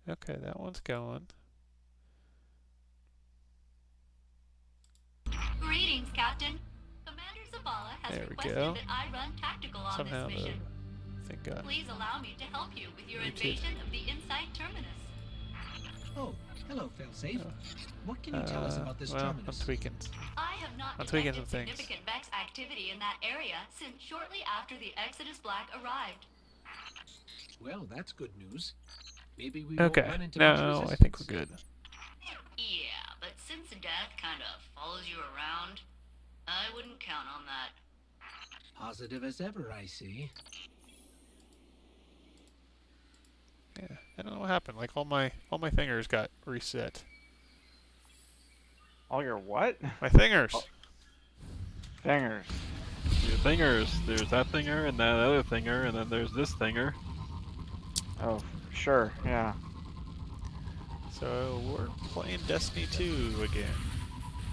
Okay, that one's going. Greetings, Captain. Commander Zavala has There we requested go. that I run tactical on this Somehow the mission. thing got Please allow me to help you with your muted. invasion of the Inside Terminus. Oh, hello, Failsafe. Oh, What can you tell us about this well, I'm terminus? tweaking. I have not I'm tweaking some detected things. significant Vex activity in that area since shortly after the Exodus Black arrived. Well, that's good news. Maybe we won't Okay, run into much now I resistance. think we're good. Yeah, but since death kind of follows you around, I wouldn't count on that. Positive as ever, I see. Yeah, I don't know what happened. Like all my fingers got reset. All your what? My fingers. Oh. Fingers. Your thingers. There's that thinger and that other thinger, and then there's this thinger. Oh, sure, yeah. So we're playing Destiny 2 again.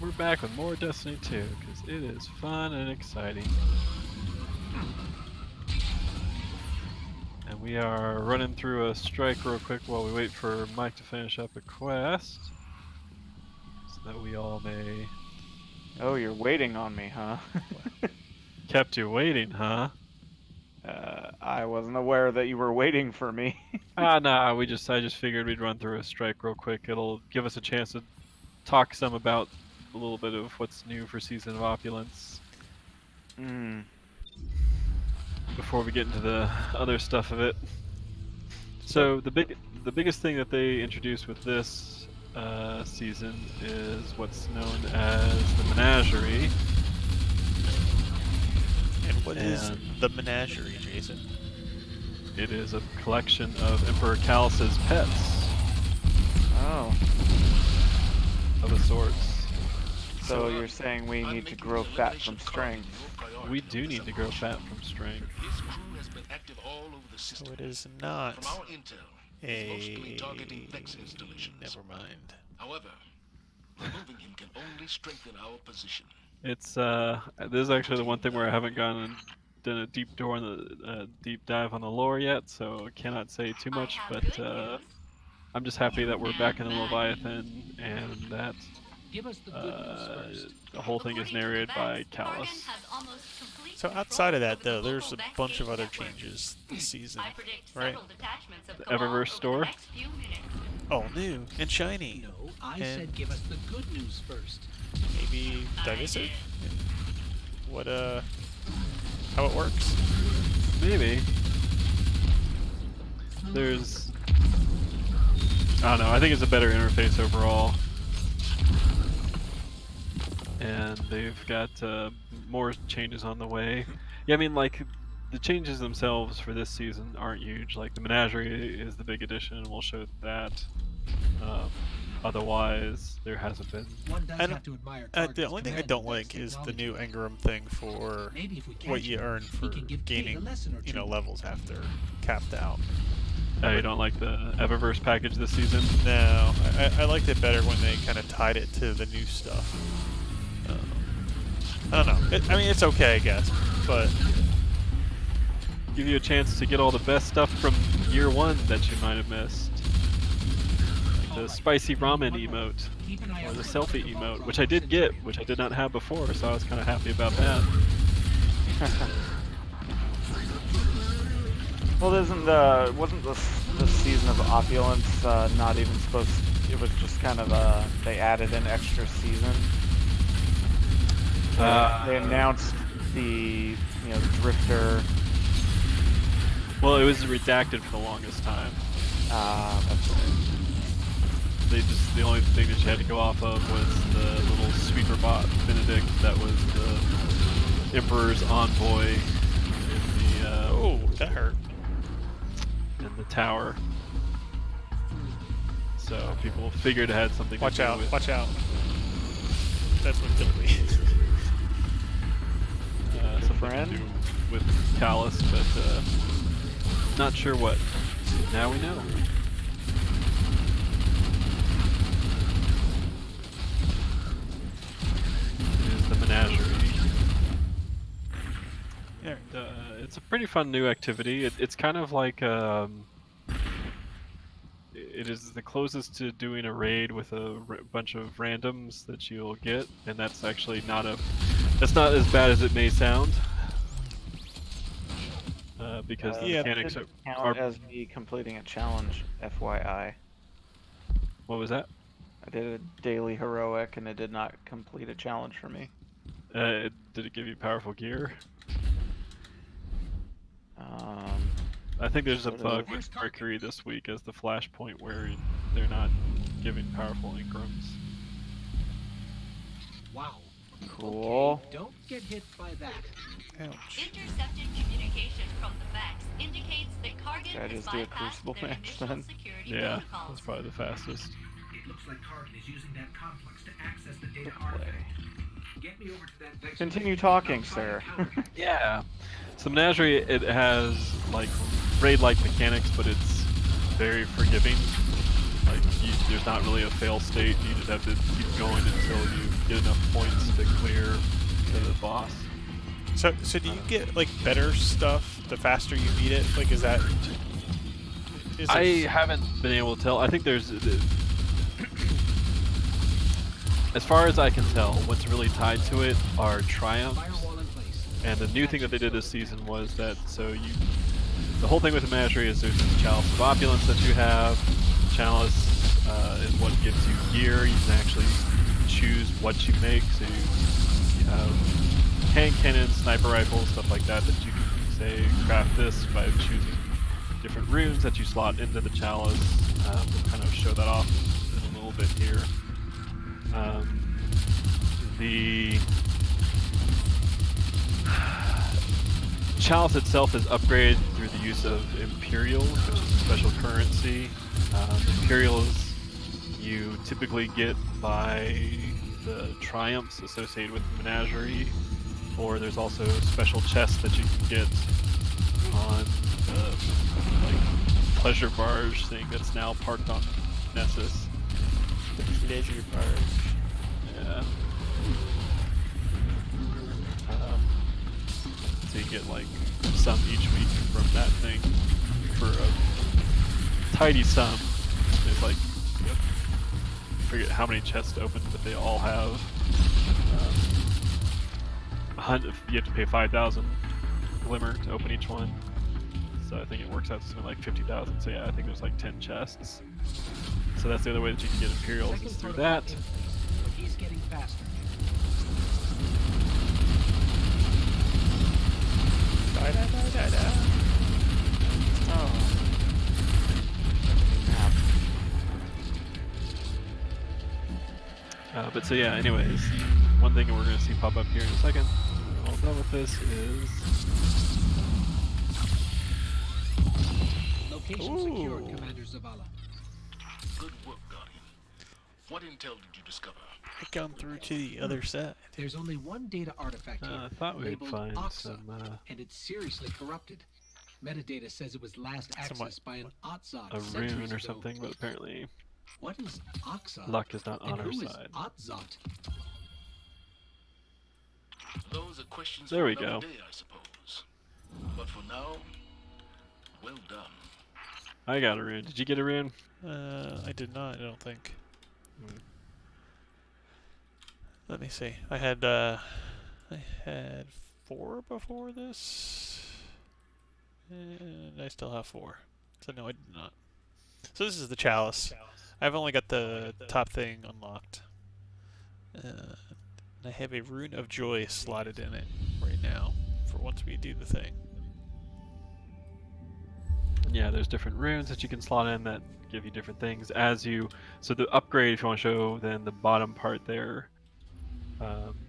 We're back with more Destiny 2, because it is fun and exciting. And we are running through a strike real quick while we wait for Mike to finish up a quest. So that we all may... Oh, you're waiting on me, huh? Kept you waiting, huh? I wasn't aware that you were waiting for me. Nah, I just figured we'd run through a strike real quick. It'll give us a chance to talk some about a little bit of what's new for Season of Opulence. Before we get into the other stuff of it. So the biggest thing that they introduced with this season is what's known as the Menagerie. And what is the Menagerie, Jason? It is a collection of Emperor Callus's pets Oh, of a sorts. so you're saying we need to grow fat from strength. We do need to grow fat from strength. His crew has been active all over the So system. it is not From our intel, he's mostly targeting Vex installations. Never mind. However, removing him can only strengthen our position. It's this is actually the one thing where I haven't gone and done a deep dive on the lore yet, so I cannot say too much. But I'm just happy that we're back in the Leviathan and that Give us the good news first. the whole thing is narrated by Callus. So outside of that, though, there's a bunch of other changes this season, right? The Eververse store. All new and shiny. No, I And- said give us the good news first. Maybe divisive? What, how it works? Maybe. There's... I don't know, I think it's a better interface overall. And they've got more changes on the way. Yeah, I mean, like, the changes themselves for this season aren't huge. Like, the Menagerie is the big addition, and we'll show that. Otherwise, there hasn't been. One does I have to admire the Target's only thing I command don't of like Vex is the technology. new Engram thing for Maybe if we catch what you him, earn he for can give Kitty a gaining, lesson or you know, two. levels after capped out. Oh, you don't like the Eververse package this season? No, I liked it better when they kind of tied it to the new stuff. I don't know. I mean, it's okay, I guess, but Give you a chance to get all the best stuff from year one that you might have missed. Like the spicy ramen emote, Keep an eye or out the for selfie the emote, ball which I did get, which I did not have before, so I was kind of happy about that. Well, wasn't the season of Opulence not even supposed? It was just kind of they added an extra season. They announced the Drifter. Well, it was redacted for the longest time. That's right. The only thing that you had to go off of was the little sweeper bot Benedict that was the Emperor's envoy in the oh, that hurt. in the tower. So people figured it had something Watch to do out! with Watch out! That's what killed me. something friend? to do with Callus, but not sure what. Now we know. It is the Menagerie. Yeah. It's a pretty fun new activity. It's kind of like it is the closest to doing a raid with a bunch of randoms that you'll get, and that's actually not that's not as bad as it may sound. Because the Yeah. mechanics Didn't are count as me completing a challenge, FYI. What was that? I did a daily heroic and it did not complete a challenge for me. Did it give you powerful gear? Um, I think there's a Sort bug of. with Mercury this week as the flashpoint where they're not giving powerful Ingrams. Wow. Cool. Okay, don't get hit by that. Ouch. Intercepted communication from the Vex indicates that Kargan Should I has just do a bypassed Crucible their match initial then? security Yeah, protocols. that's probably the fastest. It looks like Kargan is using that complex to access the data Quick play. artifact. Get me over to that Vex. Continue talking, sir. Yeah. So Menagerie, it has like raid-like mechanics, but it's very forgiving. Like there's not really a fail state. You just have to keep going until you get enough points to clear the boss. So do you get like better stuff the faster you beat it? Like, is that? Is I there haven't been able to tell. I think there's, as far as I can tell, what's really tied to it are triumphs. Firewall in place. And the new thing that they did this season was that the whole thing with the Menagerie is there's this Chalice of Opulence that you have. Chalice is what gives you gear. You can actually choose what you make. So you have hand cannons, sniper rifles, stuff like that you can say craft this by choosing different runes that you slot into the Chalice. We'll kind of show that off in a little bit here. The Chalice itself is upgraded through the use of Imperials, which is a special currency. Imperials you typically get by the triumphs associated with the Menagerie, or there's also special chests that you can get on the pleasure barge thing that's now parked on Nessus. pleasure barge? Yeah. So you get like some each week from that thing for a tidy sum. It's like, I forget how many chests open, but they all have. You have to pay 5,000 glimmer to open each one. So I think it works out to something like 50,000. So yeah, I think there's like 10 chests. So that's the other way that you can get Imperials is through that. But he's getting faster. Oh. But so yeah, anyways, one thing we're going to see pop up here in a second, when we're all done with this, is Location secured, Commander Zavala. Good work, Guardian. What intel did you discover? I gone through to the other side. There's only one data artifact here, I thought we would labeled find Oxa, some. and it's seriously corrupted. Metadata says it was last accessed by an Otzot A centuries rune or ago. something, but apparently What is Oxa? luck is not on And our who is side. Otzot? Those are questions There for we another go. day, I suppose. But for now, well done. I got a rune. Did you get a rune? I did not. I don't think. Hmm. Let me see. I had 4 before this, and I still have 4. So no, I did not. So this is the chalice. I've only got the top thing unlocked. And I have a rune of joy slotted in it right now for once we do the thing. Yeah, there's different runes that you can slot in that give you different things as you. So the upgrade, if you want to show, then the bottom part there,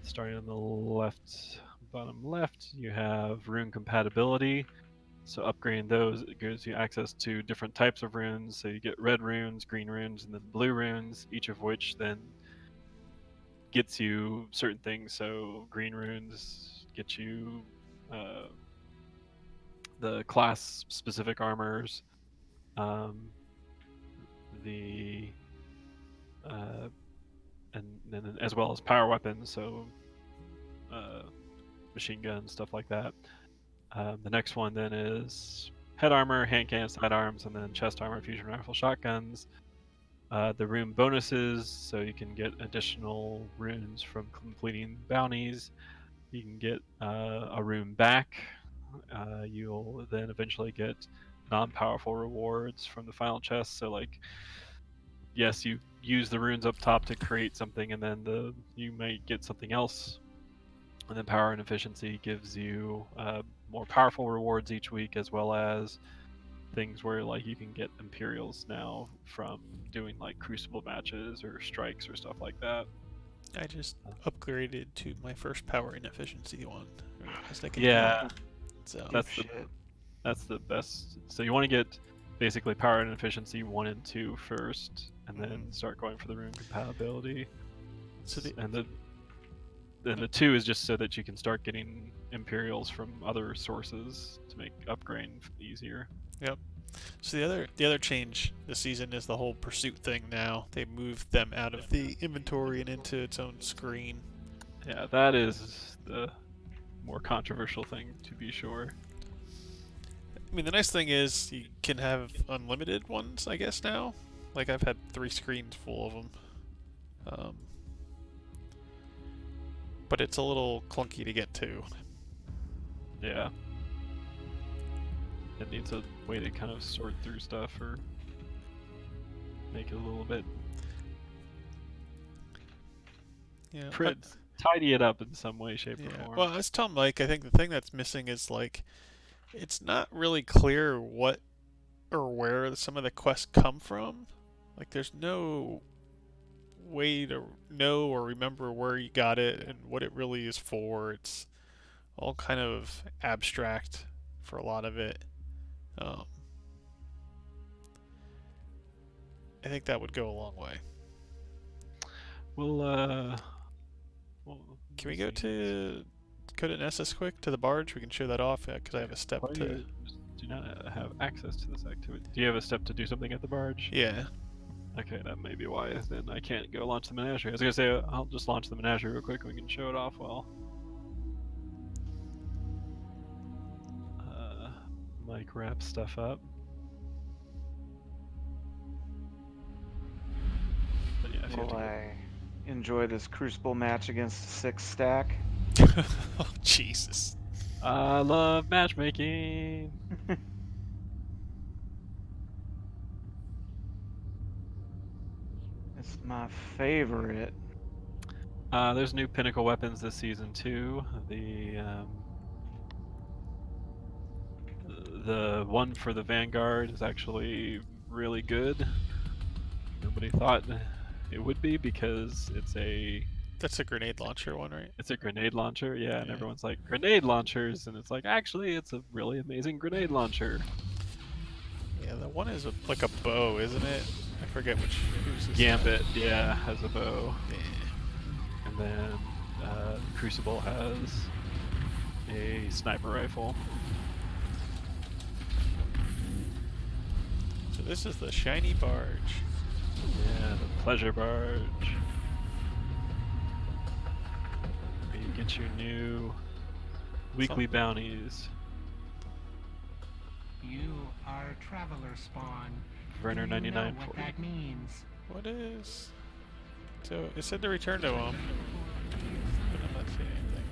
starting on the left, bottom left, you have rune compatibility. So upgrading those, it gives you access to different types of runes. So you get red runes, green runes, and then blue runes, each of which then gets you certain things. So green runes get you the class specific armors, and then as well as power weapons, so machine guns, stuff like that. The next one then is head armor, hand cannon, sidearms, and then chest armor, fusion rifle, shotguns. The rune bonuses, so you can get additional runes from completing bounties. You can get a rune back. You'll then eventually get non-powerful rewards from the final chest. So like, yes, you use the runes up top to create something, and then you might get something else. And then power and efficiency gives you more powerful rewards each week, as well as things where like you can get Imperials now from doing like Crucible matches or strikes or stuff like that. I just upgraded to my first power and efficiency one. I realized I could Yeah, do it. So that's the best. So you want to get basically power and efficiency 1 and 2 first, and then start going for the rune compatibility. So Then the 2 is just so that you can start getting Imperials from other sources to make upgrading easier. Yep. So the other change this season is the whole pursuit thing now. They moved them out of the inventory and into its own screen. Yeah, that is the more controversial thing, to be sure. I mean, the nice thing is you can have unlimited ones, I guess, now. Like, I've had 3 screens full of them. But it's a little clunky to get to. Yeah. It needs a way to kind of sort through stuff or make it a little bit tidy it up in some way, shape, or form. Well, I was telling Mike, I think the thing that's missing is like, it's not really clear what or where some of the quests come from. Like, there's no way to know or remember where you got it and what it really is for. It's all kind of abstract for a lot of it. I think that would go a long way. Well, can we go to Nessus quick to the barge? We can show that off because I have a step to. You do not have access to this activity. Do you have a step to do something at the barge? Yeah. Okay, that may be why then I can't go launch the Menagerie. I was gonna say I'll just launch the Menagerie real quick and we can show it off while Mike wraps stuff up. But yeah, Will I enjoy this Crucible match against a 6 stack? Oh, Jesus. I love matchmaking. It's my favorite. There's new pinnacle weapons this season too. The one for the Vanguard is actually really good. Nobody thought it would be because That's a grenade launcher one, right? It's a grenade launcher, yeah, and everyone's like, grenade launchers, and it's like, actually, it's a really amazing grenade launcher. Yeah, the one is like a bow, isn't it? I forget who's this. Gambit, yeah, has a bow. Yeah. And then Crucible has a sniper rifle. So this is the shiny barge. Yeah, the pleasure barge. Where you get your new weekly bounties. You are traveler spawn. Werner Do you know 99 what that means? What is? So it said to return to him, but I'm not seeing anything.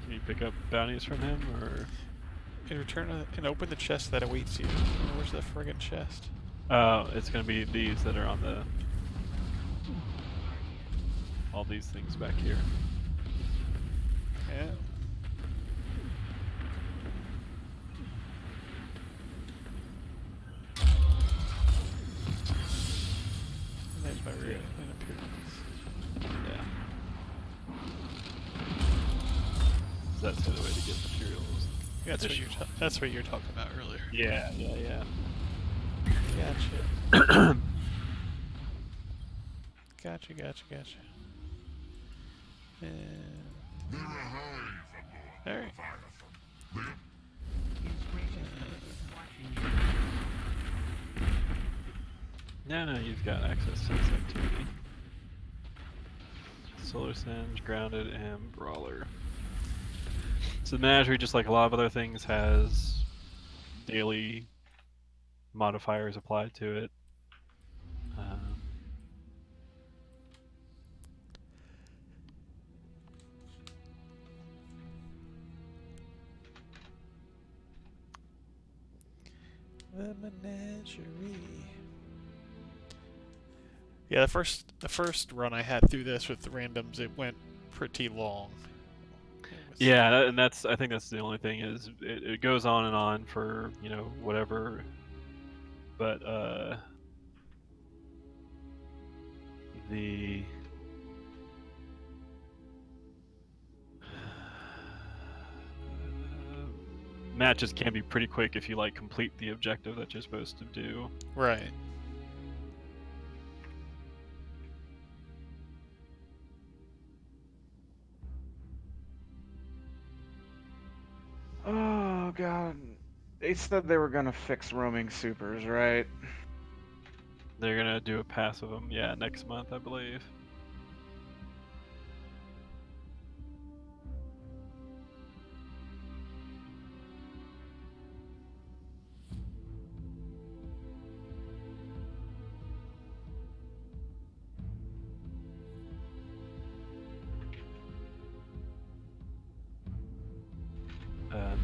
Can you pick up bounties from him, or? And return and open the chest that awaits you. Where's the friggin' chest? It's gonna be these that are on the. All these things back here. Yeah. And there's my real appearance. Yeah. So that's the other way to get materials. That's what you're talking about earlier. Yeah. Gotcha. Gotcha. And... Alright. Now you've got access to this activity. Solar Singe, Grounded, and Brawler. So Menagerie, just like a lot of other things, has daily modifiers applied to it. The Menagerie. Yeah, the first run I had through this with the randoms, it went pretty long. Yeah, and I think that's the only thing is it goes on and on for whatever, but the matches can be pretty quick if you like complete the objective that you're supposed to do. Right. Oh god. They said they were gonna fix roaming supers, right? They're gonna do a pass of them, yeah, next month, I believe.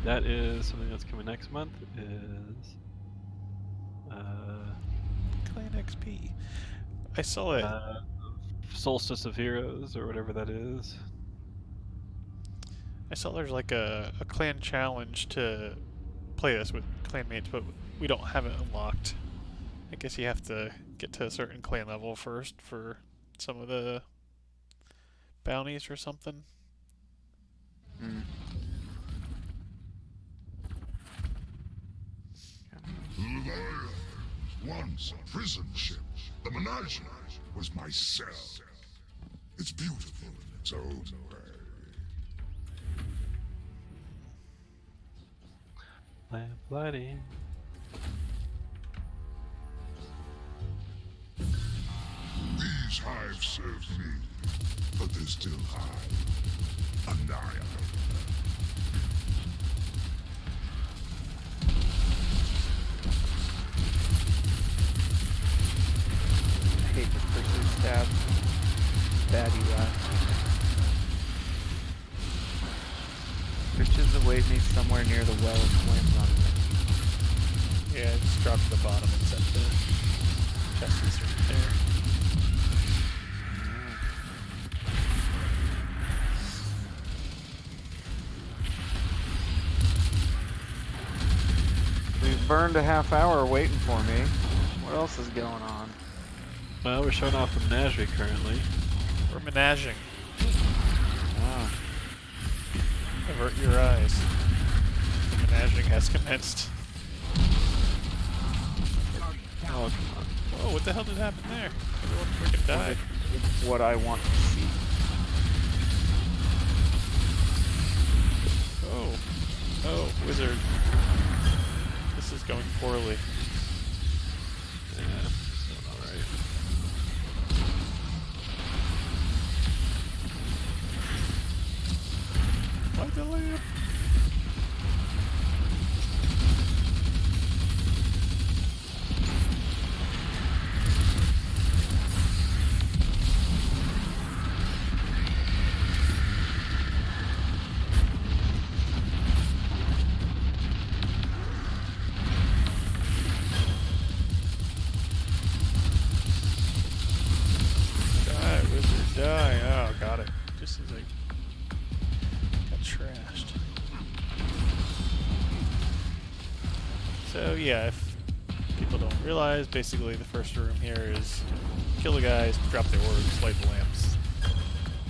That is something that's coming next month. Is Clan XP. I saw it. Solstice of Heroes or whatever that is. I saw there's like a clan challenge to play this with clanmates, but we don't have it unlocked. I guess you have to get to a certain clan level first for some of the bounties or something. Mm. Once a prison ship, the Menagerie was my cell. It's beautiful in its own way. Lamp lighting. These hives serve me, but there's still hive. Annihilate. I hate this person's stab. Bad UI. Christians await me somewhere near the well of flame run. Yeah, just drop to the bottom and set the chests right there. We've burned a half hour waiting for me. What else is going on? Well, we're showing off the Menagerie currently. We're menaging. Ah. Avert your eyes. The menaging has commenced. Oh, come on. Whoa, what the hell did happen there? Everyone freaking died. It's what I want to see. Oh. Oh, wizard. This is going poorly. Yeah, it's going alright. Light the lamp. Die, wizard, die. Oh, got it. Just as I got trashed. So yeah, if people don't realize, basically the first room here is kill the guys, drop their orbs, light the lamps,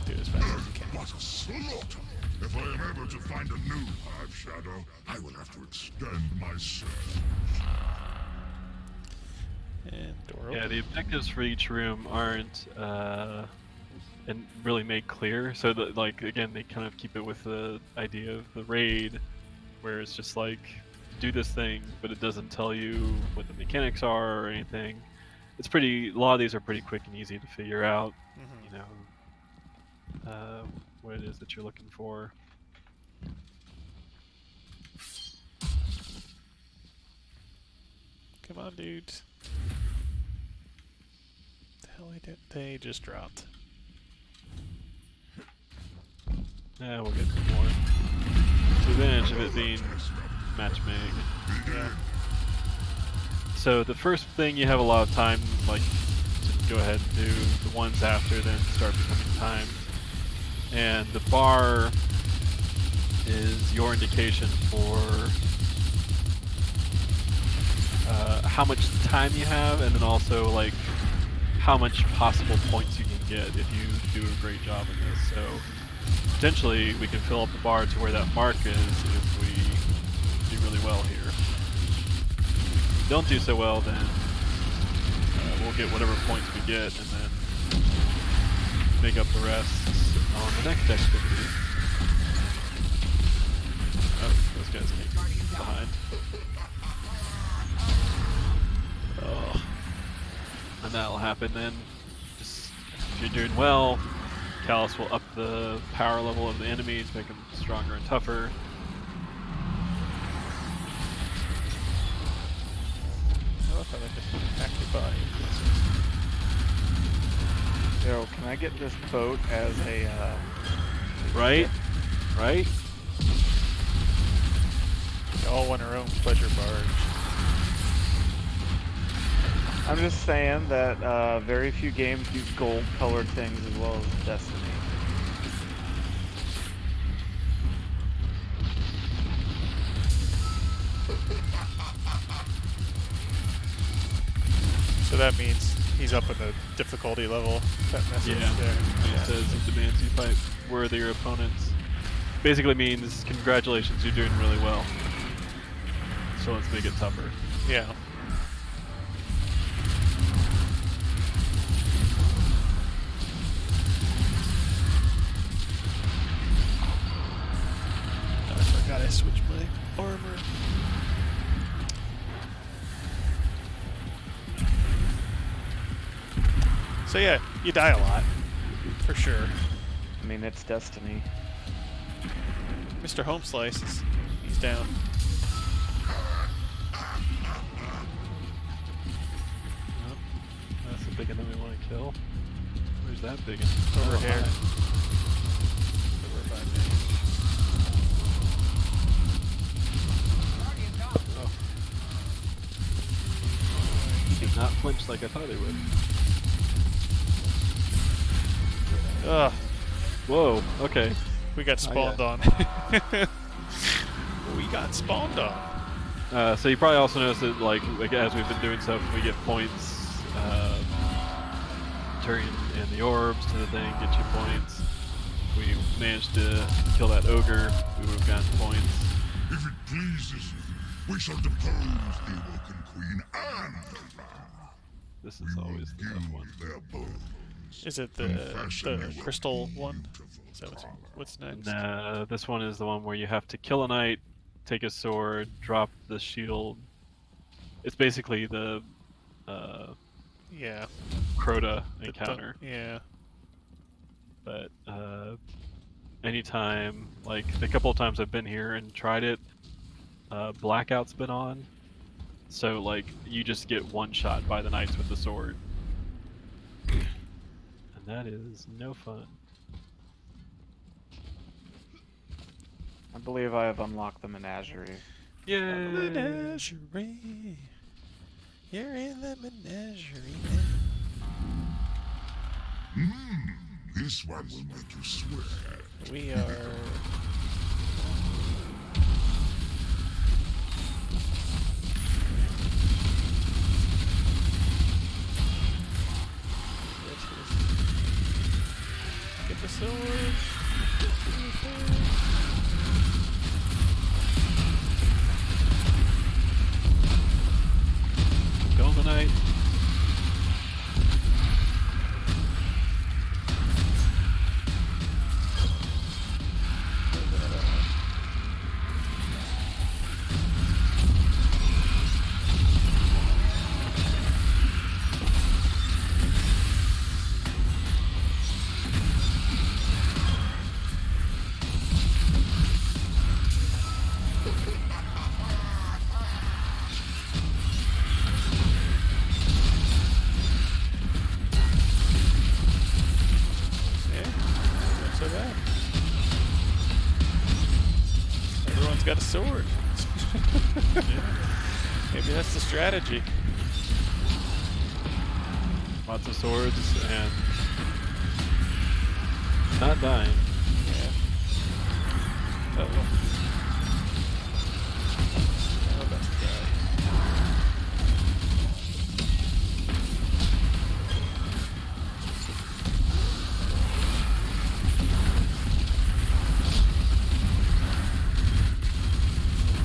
do it as fast as you can. What a slaughter! If I am ever to find a new hive shadow, I will have to extend my search. And door Yeah, open. the objectives for each room aren't and really made clear. So that, like, again, they kind of keep it with the idea of the raid, where it's just like do this thing, but it doesn't tell you what the mechanics are or anything. It's pretty. A lot of these are pretty quick and easy to figure out. Mhm. You know, what it is that you're looking for. Come on, dude. The hell they just dropped. Yeah, we'll get some more. The advantage of it being matchmade. Yeah. So the first thing you have a lot of time, like, to go ahead and do. The ones after then start becoming timed. And the bar is your indication for how much time you have, and then also like how much possible points you can get if you do a great job in this. So potentially we can fill up the bar to where that mark is if we do really well here. If we don't do so well, then we'll get whatever points we get and then make up the rest on the next activity. Oh, those guys came behind. Oh. And that'll happen then. Just, if you're doing well, Callus will up the power level of the enemies, make them stronger and tougher. Oh, I thought I just hacked your body. Yo, can I get this boat as a, Right? Right? They all want our own pleasure barge. I'm just saying that very few games use gold-colored things as well as Destiny. So that means he's up in the difficulty level. That message Yeah. there. It says it demands you fight worthier opponents. Basically means congratulations, you're doing really well. So let's make it tougher. Yeah. I forgot I switched my armor. So yeah, you die a lot, for sure. I mean, it's Destiny. Mr. Homeslice he's down. Yep. That's the big one that we want to kill. Where's that big one? Over Oh, here. hi. Over by me. Oh. He did not flinch like I thought he would. Ugh, Whoa, okay. we got spawned on. We got spawned on. So you probably also noticed that, like as we've been doing stuff, we get points. Turn in the orbs to the thing, get you points. If we managed to kill that ogre, we would have gotten points. If it pleases you, we shall depose the Awoken Queen and the Ra. This is We will always the tough use one. their bones. Is it and the fashion you a crystal one? beautiful Is that armor. what's next? Nah, this one is the one where you have to kill a knight, take a sword, drop the shield. It's basically the Yeah. Crota the encounter. Yeah. But anytime, like the couple of times I've been here and tried it, blackout's been on, so like you just get one shot by the knights with the sword, and that is no fun. I believe I have unlocked the Menagerie. Yay! Menagerie. You're in the menagerie This one will make you sweat. now. We are. Get the sword. Kill the knight. got a sword. Maybe that's the strategy. Lots of swords and not dying. Yeah. Uh-oh. Oh, that's the guy.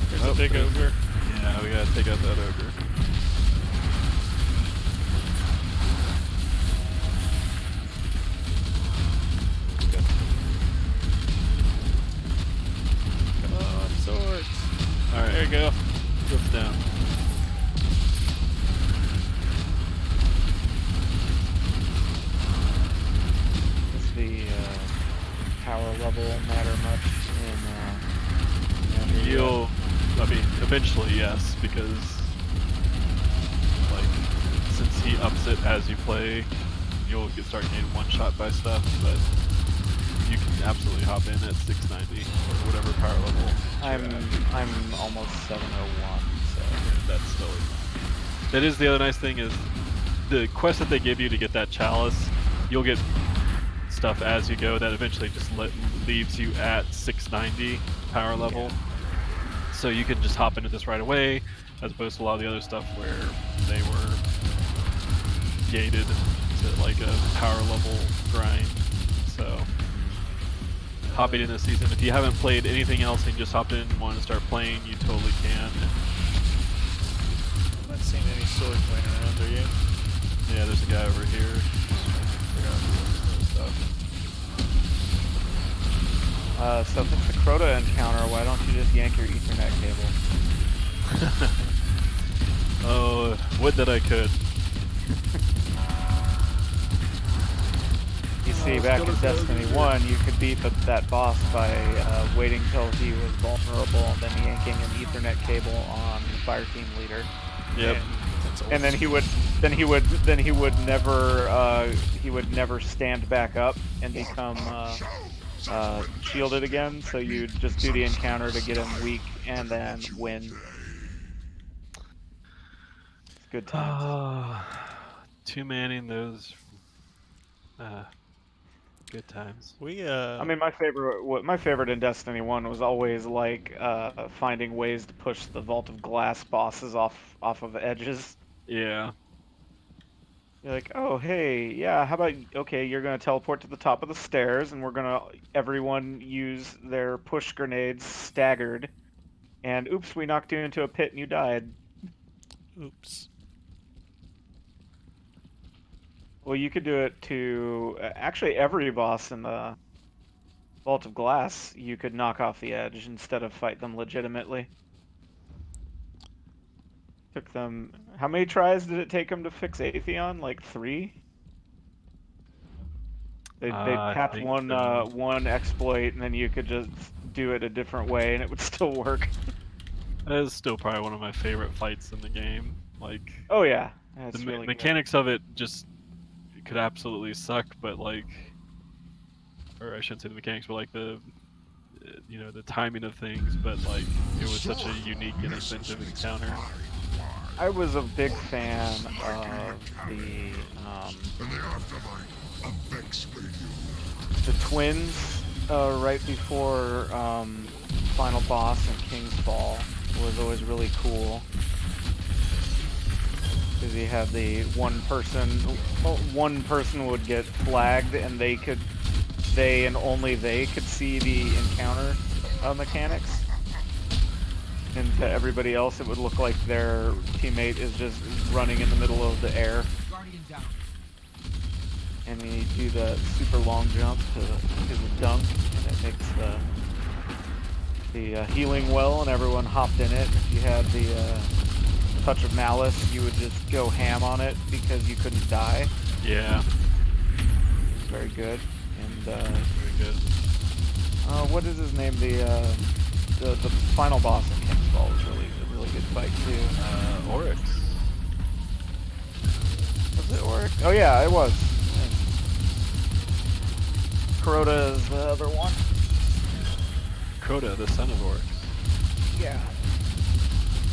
There's a big ogre. Yeah, we gotta take out that ogre. Come on, swords. Alright, There you go. Flips down. Does the power level matter much in Menagerie? You'll, I mean, eventually yes, because like since he ups it as you play, you'll start getting one shot by stuff, but you can absolutely hop in at 690 or whatever power level. I'm almost 701, so That's totally fine. That is the other nice thing is the quest that they give you to get that chalice, you'll get stuff as you go that eventually just leaves you at 690 power level. So you can just hop into this right away, as opposed to a lot of the other stuff where they were gated to like a power level grind. So hopping in this season, if you haven't played anything else and just hopped in and want to start playing, you totally can. I'm not seeing any swords laying around, are you? Yeah, there's a guy over here. so if it's the Crota encounter, why don't you just yank your Ethernet cable? Oh, would that I could. You see, back in Destiny 1, you could beat that boss by waiting till he was vulnerable, and then yanking an Ethernet cable on the fire team leader. Yep. And then he would never stand back up and become shielded again. So you'd just do the encounter to get him weak and then win. It's good times. Two manning those. Good times. I mean, my favorite in Destiny 1 was always like finding ways to push the Vault of Glass bosses off of edges. Yeah. You're like, oh, hey, yeah, how about, okay, you're going to teleport to the top of the stairs, and we're going to, everyone use their push grenades staggered, and oops, we knocked you into a pit and you died. Oops. Well, you could do it to, actually, every boss in the Vault of Glass, you could knock off the edge instead of fight them legitimately. Took them, how many tries did it take them to fix Atheon? Like 3? They'd patch one exploit, and then you could just do it a different way, and it would still work. That is still probably one of my favorite fights in the game. Like, oh yeah, the really mechanics of it just could absolutely suck, but like, or I shouldn't say the mechanics, but like the, you know, the timing of things. But like, it was such a unique and inventive encounter. I was a big fan of the twins right before final boss and King's Fall was always really cool, because you had the one person would get flagged, and they and only they could see the encounter mechanics. And to everybody else, it would look like their teammate is just running in the middle of the air. And you do the super long jump to the dunk, and it makes the healing well, and everyone hopped in it. If you had the touch of malice, you would just go ham on it because you couldn't die. Yeah. Very good. And very good. What is his name? The final boss in King's Fall was really a really good fight too. Oryx. Was it Oryx? Oh yeah, it was. Crota is the other one. Crota, the son of Oryx. Yeah.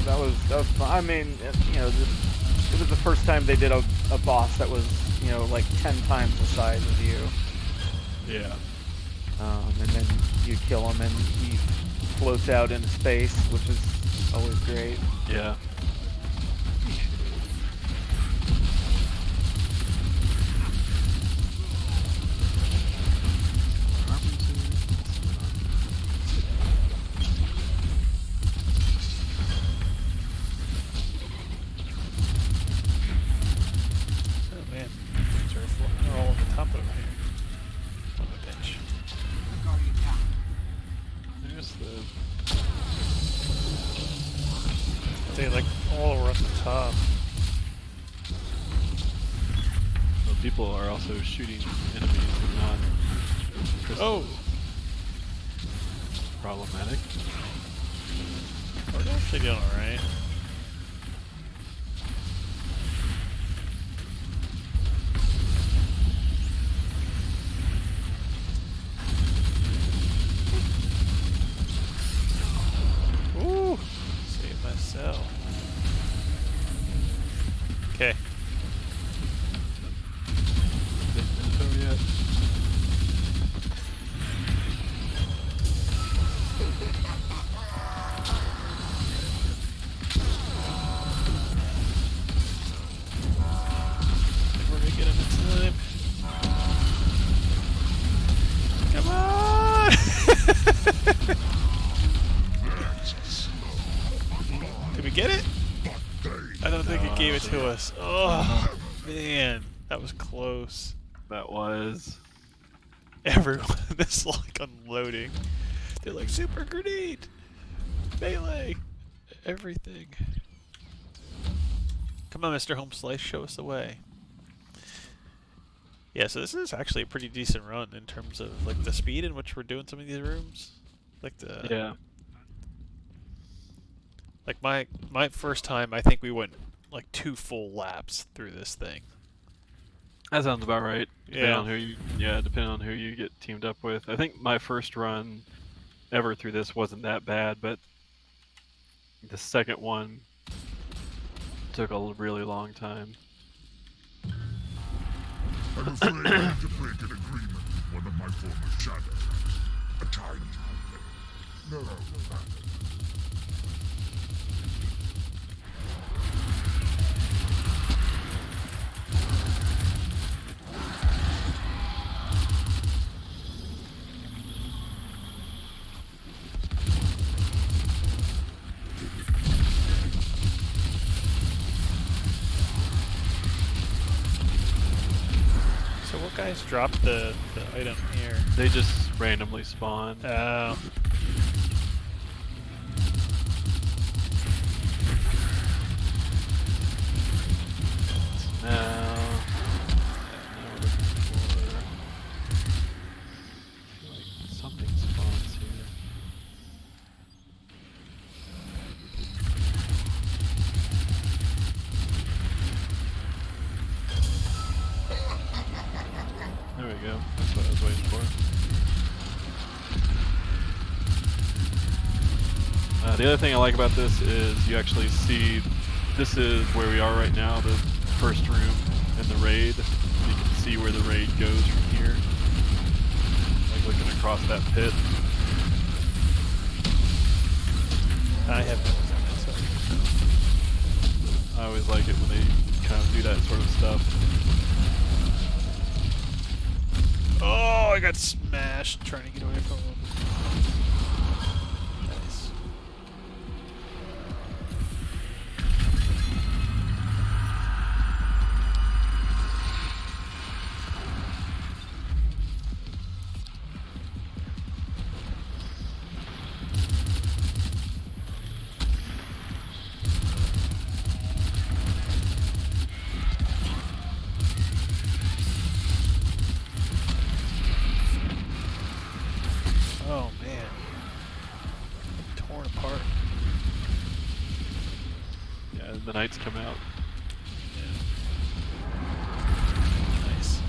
That was fun. I mean, you know, it was the first time they did a boss that was, you know, like 10 times the size of you. Yeah. And then you kill him and he floats out into space, which is always great. Yeah. Oh man, things are they're all on the top over here. On the bench. Guardian down. There's the. They like all over on the top. Well, people are also shooting enemies and not. Oh! Problematic. We're actually doing alright. Ooh! Save myself. Okay. Didn't enter yet. We're gonna get him in time. Come on! Did we get it? I don't think it gave it to us. Oh, man. That was close. That was. Everyone is like unloading. They're like, super grenade! Melee! Everything. Come on, Mr. Home Slice, show us the way. Yeah, so this is actually a pretty decent run in terms of like the speed in which we're doing some of these rooms. Like the Yeah. like my first time, I think we went like 2 full laps through this thing. That sounds about right. Depending Yeah. on who you, depending on who you get teamed up with. I think my first run ever through this wasn't that bad, but the second one took a really long time. I'm afraid I have to break an agreement with one of my former shadows. A tiny one. No. So what guys dropped the item here? They just randomly spawn. Oh. Now we're looking for like something spawns here. There we go. That's what I was waiting for. The other thing I like about this is you actually see, this is where we are right now, the first room in the raid. You can see where the raid goes from here. Like looking across that pit. I have no on that side. I always like it when they kind of do that sort of stuff. Oh, I got smashed trying to get away from him. Nice. Oh man. Torn apart. Yeah, the knights come out. Nice.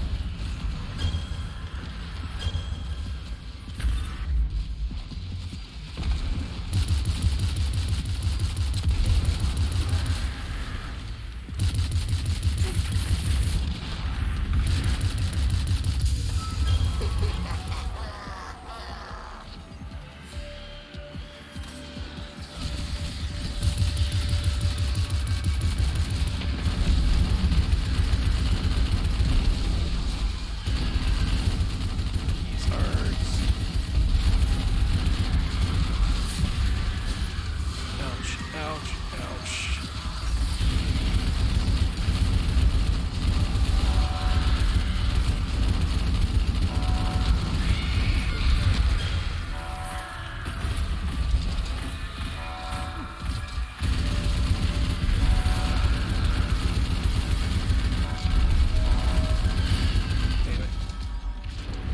Ouch, ouch.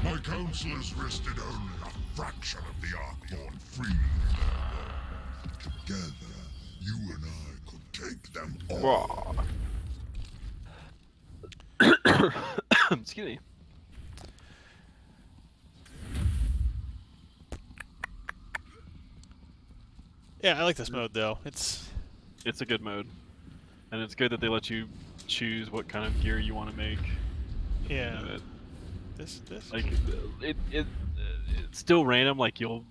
My counselors rested only a fraction of the Arkborn free from their woe. Together, you and I could take them all. Excuse me. Yeah, I like this mode though. It's a good mode, and it's good that they let you choose what kind of gear you want to make. yeah. You know, This like it's still random. Like you're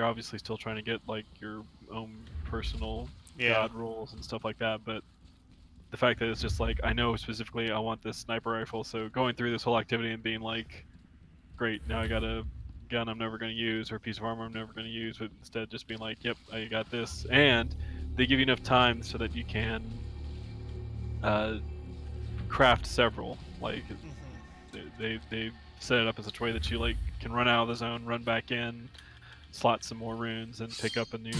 obviously still trying to get like your own personal god rolls and stuff like that. But the fact that it's just like I know specifically I want this sniper rifle, so going through this whole activity and being like, great, now I got a gun I'm never going to use or a piece of armor I'm never going to use, but instead just being like, yep, I got this, and they give you enough time so that you can craft several. Like they set it up in such a way that you like can run out of the zone, run back in, slot some more runes, and pick up a new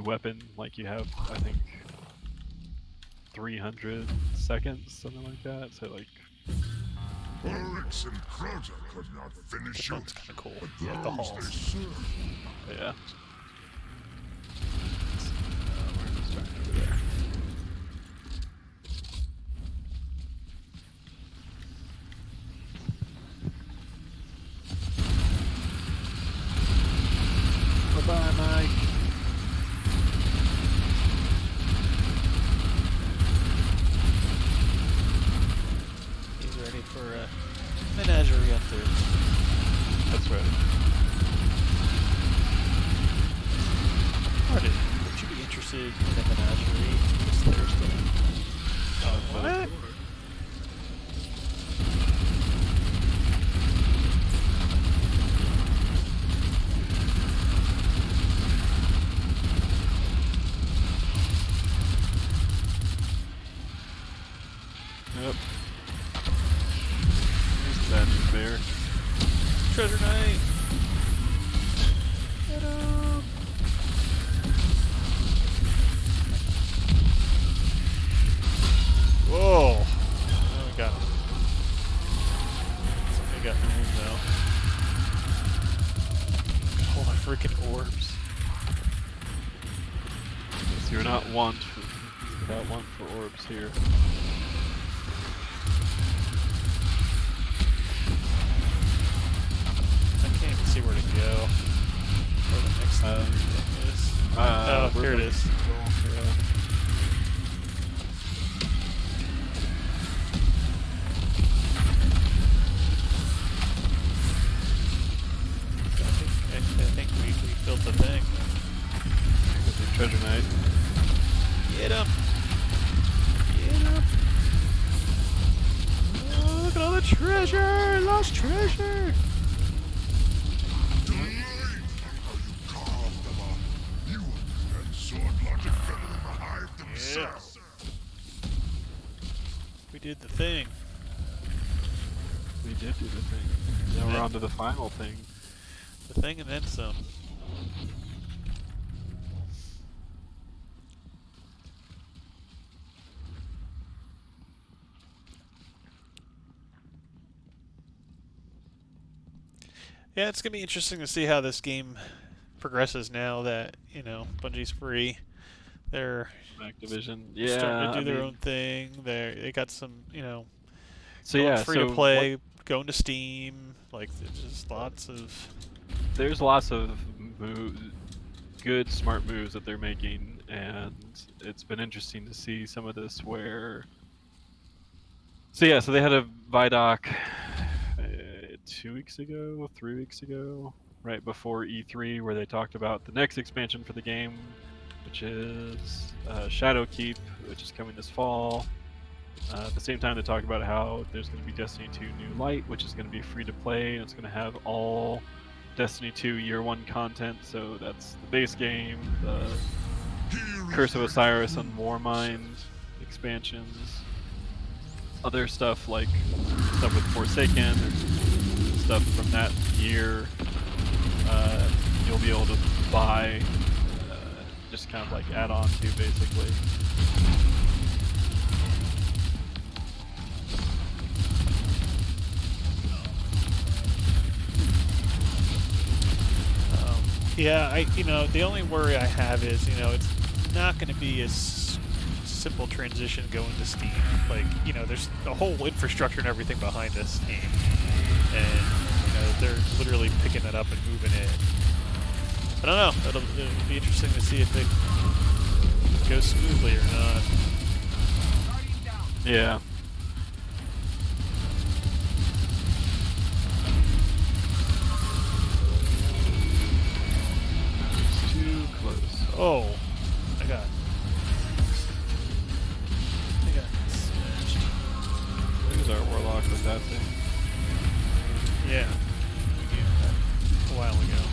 weapon. Like you have, I think, 300 seconds, something like that. So like. Oryx and Crota could not finish you, one's kind of cool. but Yeah, the those halls. they serve. Yeah. We're just starting over there. Bye-bye, Mike. He's ready for Menagerie up there. That's right. Would you be interested in a Menagerie this Thursday? What? Yep. There's that new bear. Treasure night! Get up! Whoa! Oh, we got him. Somebody got me though. Oh, my freaking orbs. So you're not without one for orbs here. I can't even see where to go. Where the next thing is. Oh, here it is. Yeah. I think we built the thing. There's your treasure knight. Get him! Get him! Oh, look at all the treasure! Lost treasure! Delightful how you carved them up. You and sword logic better than the hive themselves. We did the thing. We did do the thing. Now we're on to the final thing. The thing and then some. Yeah, it's gonna be interesting to see how this game progresses now that, you know, Bungie's free. They're Activision, yeah, starting to do their own thing. They got some, you know, So going yeah, free so to play, going to Steam. Like, there's just lots of. there's lots of good, smart moves that they're making, and it's been interesting to see some of this where. So yeah, so they had a Vidoc 2 weeks ago, 3 weeks ago, right before E3, where they talked about the next expansion for the game, which is Shadowkeep, which is coming this fall. At the same time, they talked about how there's going to be Destiny 2 New Light, which is going to be free to play, and it's going to have all Destiny 2 Year 1 content, so that's the base game, the Curse of Osiris and Warmind expansions, other stuff like stuff with Forsaken, there's stuff from that year you'll be able to buy, just kind of like add on to basically. Yeah, the only worry I have is, it's not going to be as simple transition going to Steam. Like, there's a whole infrastructure and everything behind this game, and they're literally picking it up and moving it. I don't know. It'll be interesting to see if it goes smoothly or not. Yeah. Too close. Oh, I got smashed. There's our warlock with that thing. Yeah. A while ago.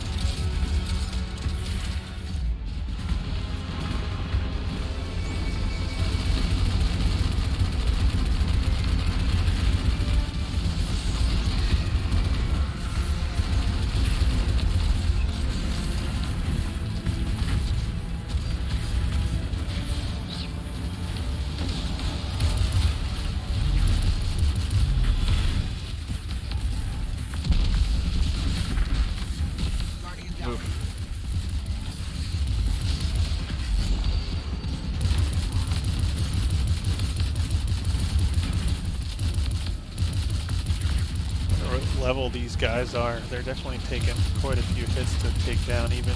Level these guys are, they're definitely taking quite a few hits to take down even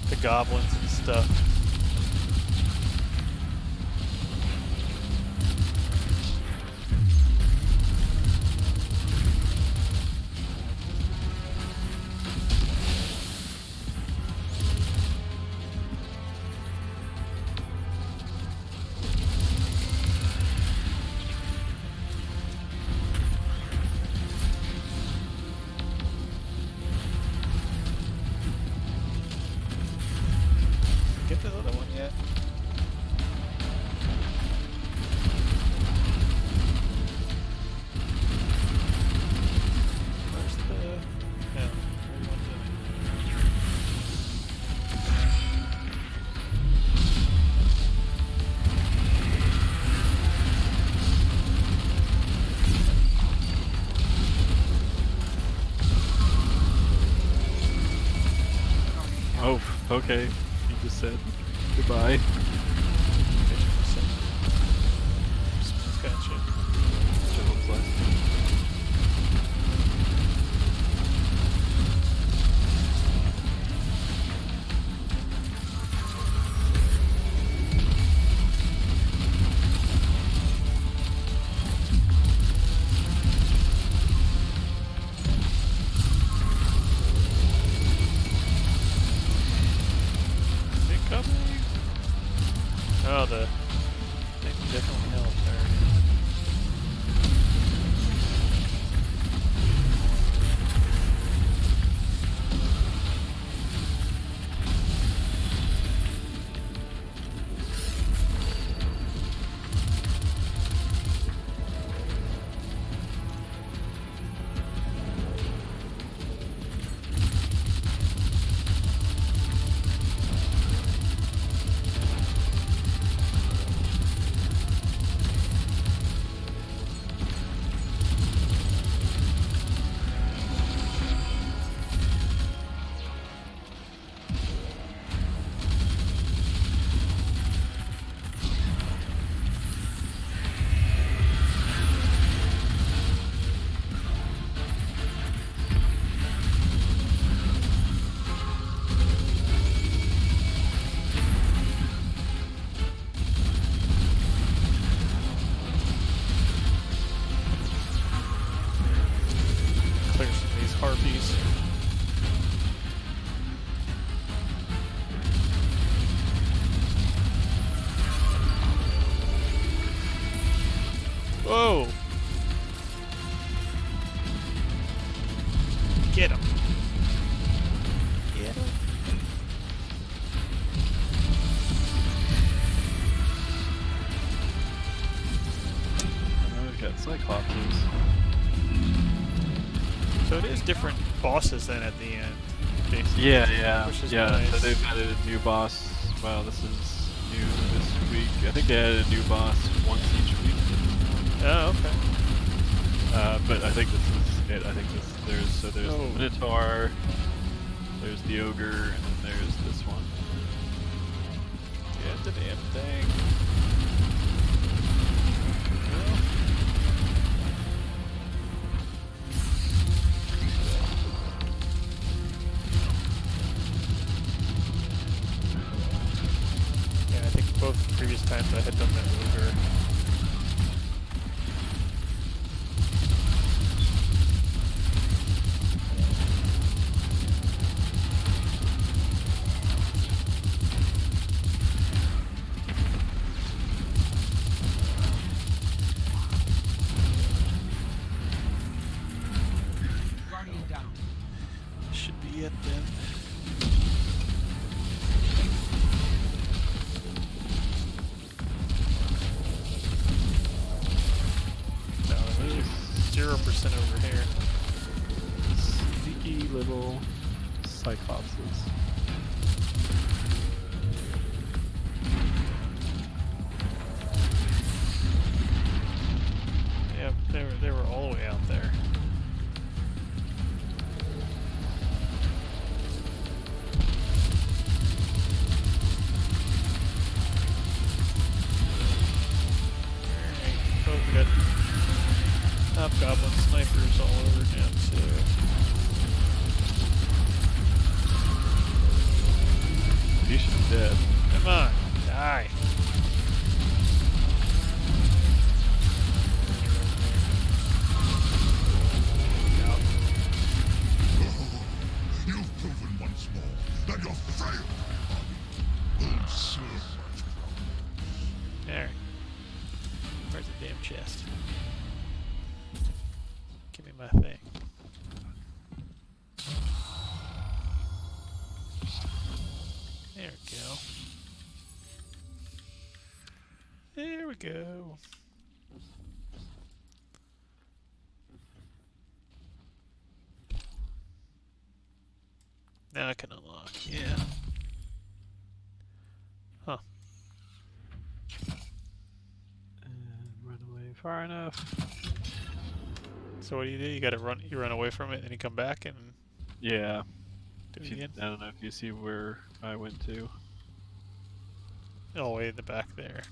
the goblins and stuff. Get the other one yet? Where's the... Yeah, everyone's in. Oh, okay. Just said goodbye. Gotcha. Oh, the thing definitely helped there. different bosses then at the end. Basically. Yeah. Which is So nice. they've added a new boss. Well, this is new this week. I think they added a new boss once each week. Oh, okay. But I think this is it. I think there's the Minotaur, there's the Ogre, and then there's this one. Get the damn thing. Yeah, I think both previous times I had done that Ogre. Guardian down. Should be it then. No, there's 0% over here. Sneaky little Cyclopses. Yep, they were all the way out there. Alright, oh, we got Hobgoblin snipers all over now too. He should be dead. Come on, die. You've proven once more that you're frail. Old servant. Alright. Where's the damn chest? Give me my thing. There we go. There we go. Now I can unlock, yeah. Huh. And run away far enough. So what do? You gotta run, you run away from it and you come back and Yeah. do If it you, again? I don't know if you see where I went to. All the way in the back there.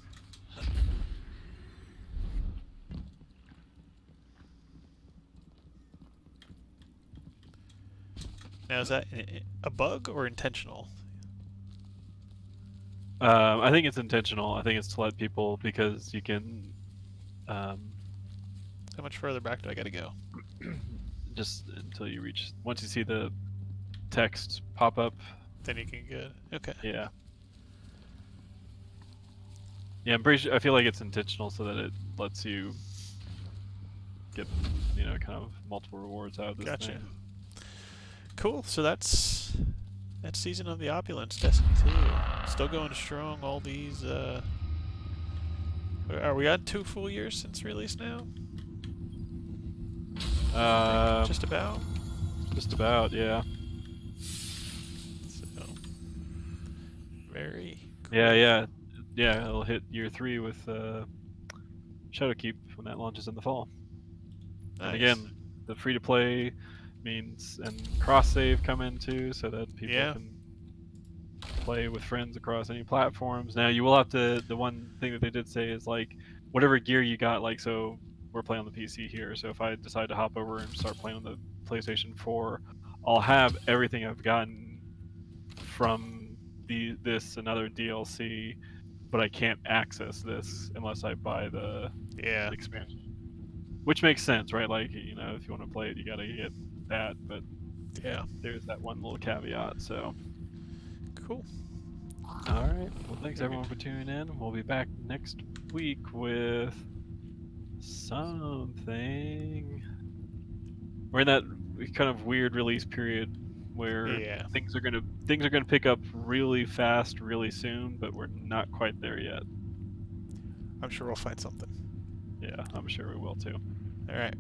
Now is that a bug or intentional? I think it's intentional. I think it's to let people, because you can How much further back do I gotta go? just until you reach. Once you see the text pop up, Then you can get. Okay. yeah. Yeah, I'm pretty sure. I feel like it's intentional so that it lets you get, kind of multiple rewards out of this Gotcha. thing. Cool. So that's season of the Opulence, Destiny 2. Still going strong. All these. Are we on 2 full years since release now? Just about. Just about, yeah. So very. Yeah. It'll hit year 3 with Shadowkeep when that launches in the fall. Nice. And again, the free-to-play means, and cross-save come in too, so that people can play with friends across any platforms. Now, you will have to. The one thing that they did say is like, whatever gear you got, like, so we're playing on the PC here. So if I decide to hop over and start playing on the PlayStation 4, I'll have everything I've gotten from this and other DLC, but I can't access this unless I buy the expansion. Which makes sense, right? Like, if you want to play it, you gotta get that. But yeah, there's that one little caveat. So cool. All right. Well, thanks everyone for tuning in. We'll be back next week with something. We're in that kind of weird release period where things are gonna pick up really fast, really soon, but we're not quite there yet. I'm sure we'll find something. Yeah, I'm sure we will too. All right.